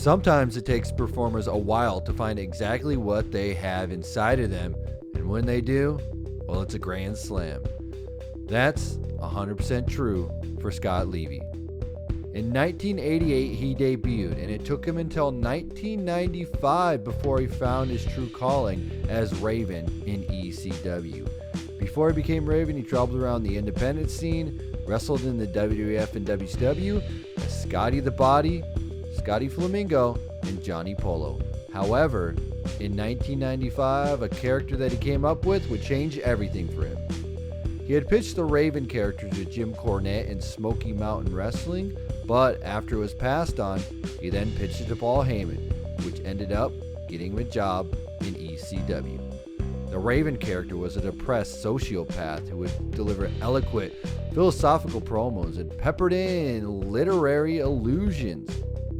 Sometimes it takes performers a while to find exactly what they have inside of them, and when they do, well, it's a grand slam. That's 100% true for Scott Levy. In 1988, he debuted, and it took him until 1995 before he found his true calling as Raven in ECW. Before he became Raven, he traveled around the independent scene, wrestled in the WWF and WCW as Scotty the Body, Scotty Flamingo, and Johnny Polo. However, in 1995, a character that he came up with would change everything for him. He had pitched the Raven character to Jim Cornette in Smoky Mountain Wrestling, but after it was passed on, he then pitched it to Paul Heyman, which ended up getting him a job in ECW. The Raven character was a depressed sociopath who would deliver eloquent, philosophical promos and peppered in literary allusions,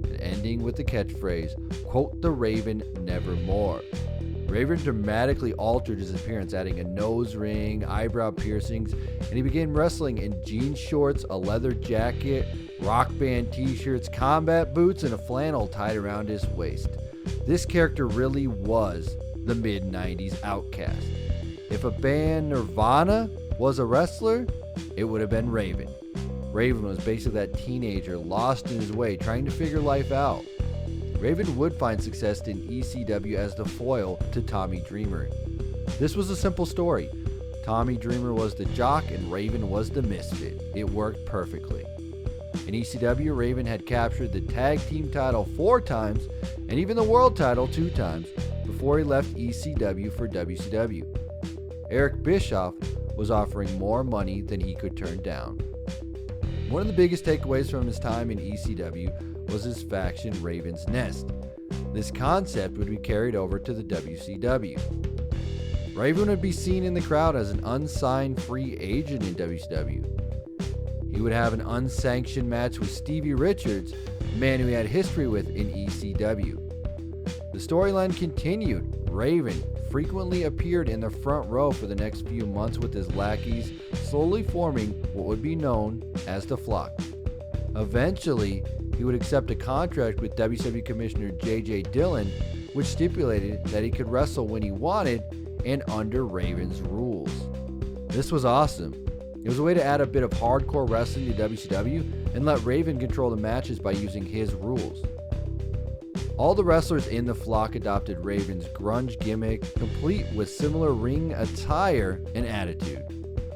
and ending with the catchphrase, "Quote the Raven, nevermore." Raven dramatically altered his appearance, adding a nose ring, eyebrow piercings, and he began wrestling in jean shorts, a leather jacket, rock band t-shirts, combat boots, and a flannel tied around his waist. This character really was the mid-90s Outcast. If a band Nirvana was a wrestler, it would have been Raven. Raven was basically that teenager lost in his way, trying to figure life out. Raven would find success in ECW as the foil to Tommy Dreamer. This was a simple story. Tommy Dreamer was the jock and Raven was the misfit. It worked perfectly. In ECW, Raven had captured the tag team title 4 times and even the world title 2 times before he left ECW for WCW. Eric Bischoff was offering more money than he could turn down. One of the biggest takeaways from his time in ECW was his faction Raven's Nest. This concept would be carried over to the WCW. Raven would be seen in the crowd as an unsigned free agent in WCW. He would have an unsanctioned match with Stevie Richards, a man who he had history with in ECW. The storyline continued. Raven frequently appeared in the front row for the next few months with his lackeys, slowly forming what would be known as the Flock. Eventually, he would accept a contract with WCW Commissioner J.J. Dillon, which stipulated that he could wrestle when he wanted and under Raven's rules. This was awesome. It was a way to add a bit of hardcore wrestling to WCW and let Raven control the matches by using his rules. All the wrestlers in the Flock adopted Raven's grunge gimmick, complete with similar ring attire and attitude.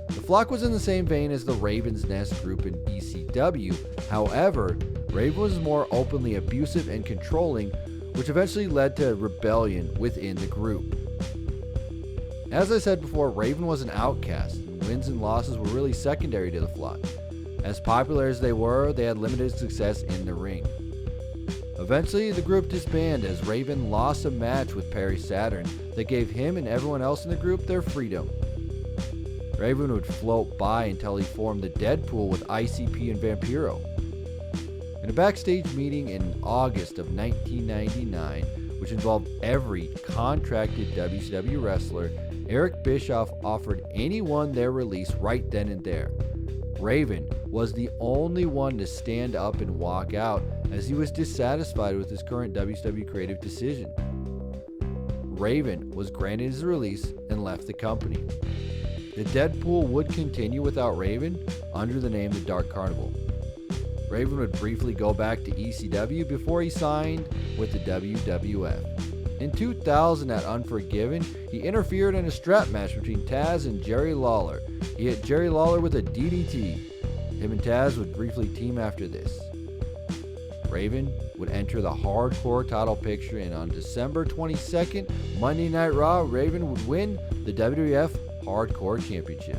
The Flock was in the same vein as the Raven's Nest group in ECW. However, Raven was more openly abusive and controlling, which eventually led to rebellion within the group. As I said before, Raven was an outcast, and wins and losses were really secondary to the Flock. As popular as they were, they had limited success in the ring. Eventually, the group disbanded as Raven lost a match with Perry Saturn that gave him and everyone else in the group their freedom. Raven would float by until he formed the Deadpool with ICP and Vampiro. In a backstage meeting in August of 1999, which involved every contracted WCW wrestler, Eric Bischoff offered anyone their release right then and there. Raven was the only one to stand up and walk out as he was dissatisfied with his current WCW creative decision. Raven was granted his release and left the company. The Deadpool would continue without Raven under the name The Dark Carnival. Raven would briefly go back to ECW before he signed with the WWF. In 2000 at Unforgiven, he interfered in a strap match between Taz and Jerry Lawler. He hit Jerry Lawler with a DDT. Him and Taz would briefly team after this. Raven would enter the hardcore title picture, and on December 22nd, Monday Night Raw, Raven would win the WWF Hardcore Championship.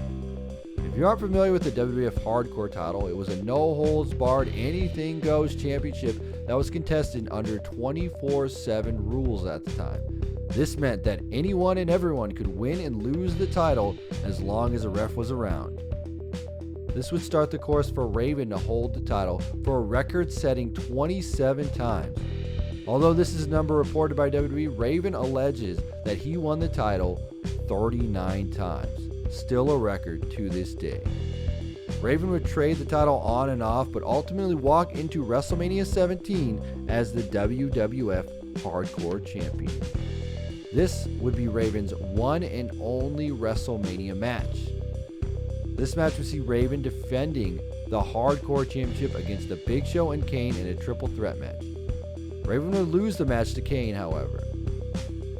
If you aren't familiar with the WWF Hardcore title, it was a no-holds-barred, anything-goes championship that was contested under 24/7 rules at the time. This meant that anyone and everyone could win and lose the title as long as a ref was around. This would start the course for Raven to hold the title for a record-setting 27 times. Although this is a number reported by WWE, Raven alleges that he won the title 39 times. Still a record to this day. Raven would trade the title on and off, but ultimately walk into WrestleMania 17 as the WWF Hardcore Champion. This would be Raven's one and only WrestleMania match. This match would see Raven defending the Hardcore Championship against The Big Show and Kane in a triple threat match. Raven would lose the match to Kane, however.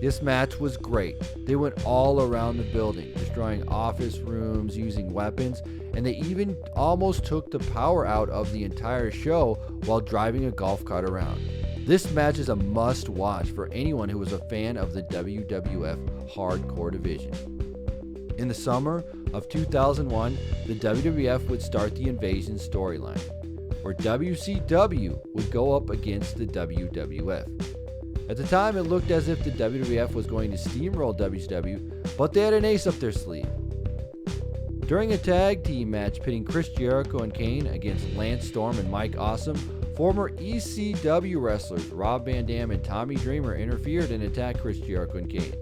This match was great. They went all around the building, destroying office rooms, using weapons, and they even almost took the power out of the entire show while driving a golf cart around. This match is a must-watch for anyone who is a fan of the WWF Hardcore division. In the summer of 2001, the WWF would start the Invasion storyline, where WCW would go up against the WWF. At the time, it looked as if the WWF was going to steamroll WCW, but they had an ace up their sleeve. During a tag team match pitting Chris Jericho and Kane against Lance Storm and Mike Awesome, former ECW wrestlers Rob Van Dam and Tommy Dreamer interfered and attacked Chris Jericho and Kane.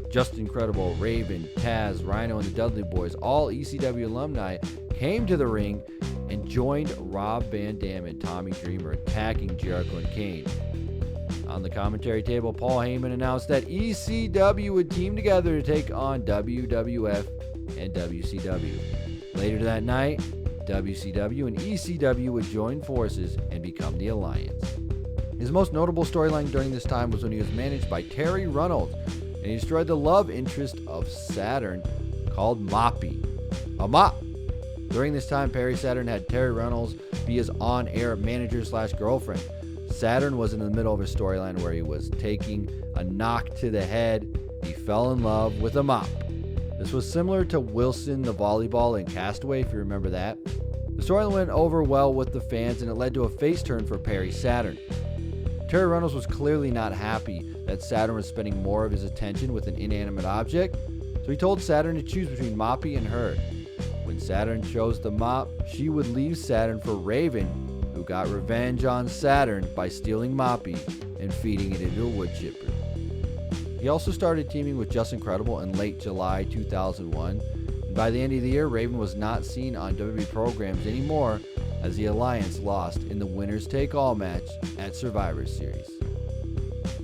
Just Incredible, Raven, Taz, Rhino, and the Dudley Boys, all ECW alumni, came to the ring and joined Rob Van Dam and Tommy Dreamer attacking Jericho and Kane. On the commentary table, Paul Heyman announced that ECW would team together to take on WWF and WCW. Later that night, WCW and ECW would join forces and become the Alliance. His most notable storyline during this time was when he was managed by Terry Runnels, and he destroyed the love interest of Saturn called Moppy. A mop! During this time, Perry Saturn had Terry Runnels be his on-air manager/girlfriend. Saturn was in the middle of a storyline where he was taking a knock to the head. He fell in love with a mop. This was similar to Wilson the volleyball in Castaway, if you remember that. The storyline went over well with the fans, and it led to a face turn for Perry Saturn. Terry Runnels was clearly not happy that Saturn was spending more of his attention with an inanimate object, so he told Saturn to choose between Moppy and her. When Saturn chose the mop, she would leave Saturn for Raven, who got revenge on Saturn by stealing Moppy and feeding it into a wood chipper. He also started teaming with Just Incredible in late July 2001, and by the end of the year, Raven was not seen on WWE programs anymore as the Alliance lost in the Winners Take All match at Survivor Series.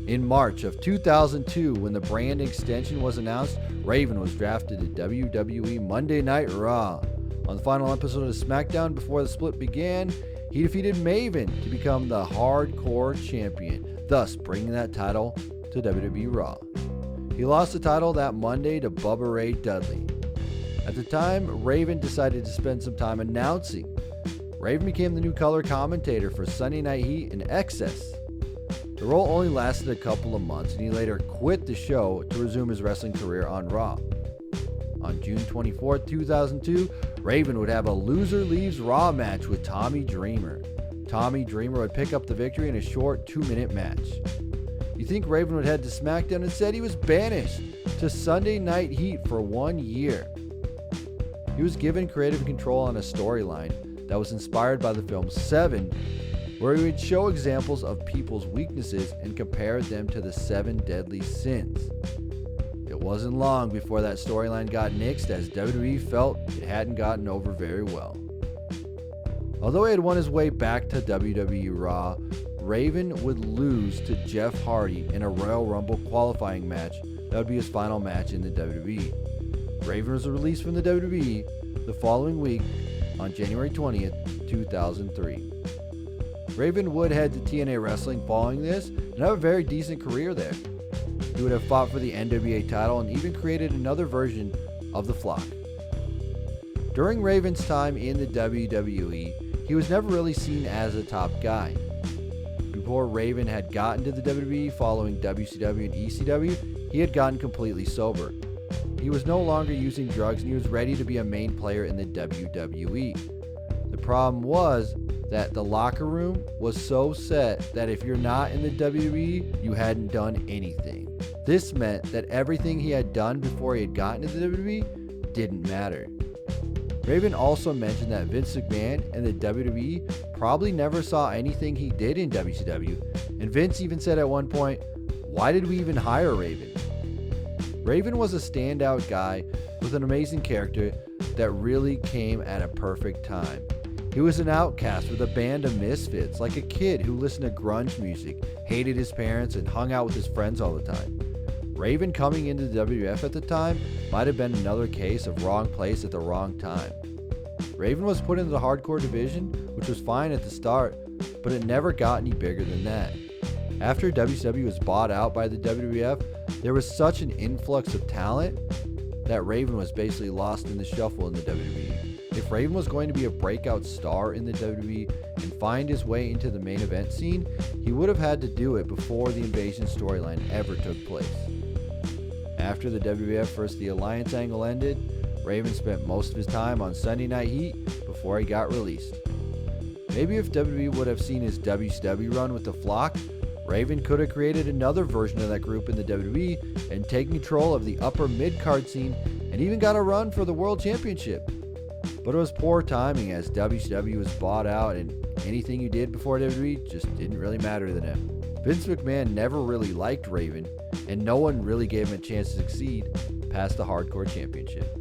In March of 2002, when the brand extension was announced, Raven was drafted to WWE Monday Night Raw. On the final episode of SmackDown before the split began, he defeated Maven to become the Hardcore Champion, thus bringing that title to WWE Raw. He lost the title that Monday to Bubba Ray Dudley. At the time, Raven decided to spend some time announcing. Raven became the new color commentator for Sunday Night Heat and Excess. The role only lasted a couple of months, and he later quit the show to resume his wrestling career on Raw. On June 24, 2002, Raven would have a loser leaves Raw match with Tommy Dreamer. Tommy Dreamer would pick up the victory in a short 2-minute match. You think Raven would head to SmackDown? Instead, he was banished to Sunday Night Heat for 1 year. He was given creative control on a storyline that was inspired by the film Seven, where he would show examples of people's weaknesses and compare them to the 7 deadly sins. It wasn't long before that storyline got nixed, as WWE felt it hadn't gotten over very well. Although he had won his way back to WWE Raw, Raven would lose to Jeff Hardy in a Royal Rumble qualifying match that would be his final match in the WWE. Raven was released from the WWE the following week on January 20th, 2003. Raven would head to TNA Wrestling following this and have a very decent career there. He would have fought for the NWA title and even created another version of the Flock. During Raven's time in the WWE, he was never really seen as a top guy. Before Raven had gotten to the WWE following WCW and ECW, he had gotten completely sober. He was no longer using drugs, and he was ready to be a main player in the WWE. The problem was that the locker room was so set that if you're not in the WWE, you hadn't done anything. This meant that everything he had done before he had gotten to the WWE didn't matter. Raven also mentioned that Vince McMahon and the WWE probably never saw anything he did in WCW, and Vince even said at one point, "Why did we even hire Raven?" Raven was a standout guy with an amazing character, that really came at a perfect time. He was an outcast with a band of misfits, like a kid who listened to grunge music, hated his parents, and hung out with his friends all the time. Raven coming into the WWF at the time might have been another case of wrong place at the wrong time. Raven was put into the hardcore division, which was fine at the start, but it never got any bigger than that. After WCW was bought out by the WWF, there was such an influx of talent that Raven was basically lost in the shuffle in the WWE. If Raven was going to be a breakout star in the WWE and find his way into the main event scene, he would have had to do it before the Invasion storyline ever took place. After the WWF versus the Alliance angle ended, Raven spent most of his time on Sunday Night Heat before he got released. Maybe if WWE would have seen his WCW run with the Flock, Raven could have created another version of that group in the WWE and taken control of the upper mid-card scene and even got a run for the World Championship. But it was poor timing as WCW was bought out and anything you did before WWE just didn't really matter to them. Vince McMahon never really liked Raven and no one really gave him a chance to succeed past the Hardcore Championship.